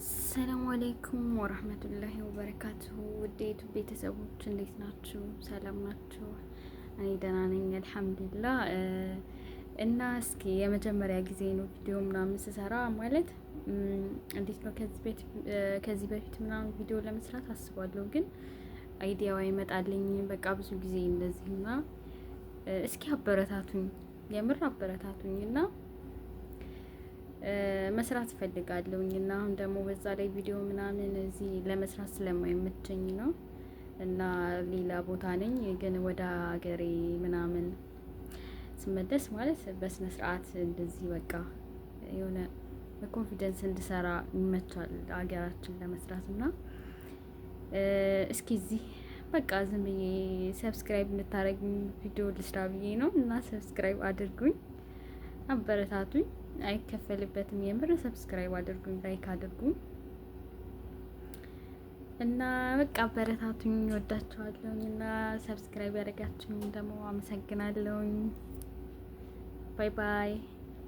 ሰላም አለይኩም ወራህመቱላሂ ወበረካቱሁ። ውዴቱ ቤተሰቦች እንዴት ናችሁ? ሰላም ናችሁ? እኔ ደህና ነኝ አልሐምዱሊላህ። እና እስኪ የመጀመሪያ ጊዜ ነው ቪዲዮ ምናምን ስሰራ ማለት እንዴት ነው ከዚህ በፊት ምናምን ቪዲዮ ለመስራት አስባለሁ፣ ግን አይዲያው አይመጣልኝ በቃ ብዙ ጊዜ እንደዚህና እስኪ አበረታቱኝ፣ የምር አበረታቱኝ እና መስራት ፈልጋለሁኝ እና አሁን ደግሞ በዛ ላይ ቪዲዮ ምናምን እዚህ ለመስራት ስለማይመቸኝ ነው እና ሌላ ቦታ ነኝ፣ ግን ወደ ሀገሬ ምናምን ስመለስ ማለት በስነ ስርዓት እንደዚህ በቃ የሆነ በኮንፊደንስ እንድሰራ ይመቻል ሀገራችን ለመስራት እና እስኪ እዚህ በቃ ዝም ብዬ ሰብስክራይብ እንድታረጉኝ ቪዲዮ ልስራ ብዬ ነው እና ሰብስክራይብ አድርጉኝ፣ አበረታቱኝ። አይከፈልበትም፣ የምር ሰብስክራይብ አድርጉኝ፣ ላይክ አድርጉኝ እና በቃ አበረታቱኝ። ወዳችኋለሁኝ እና ሰብስክራይብ ያደረጋችሁኝ ደግሞ አመሰግናለሁኝ። ባይ ባይ።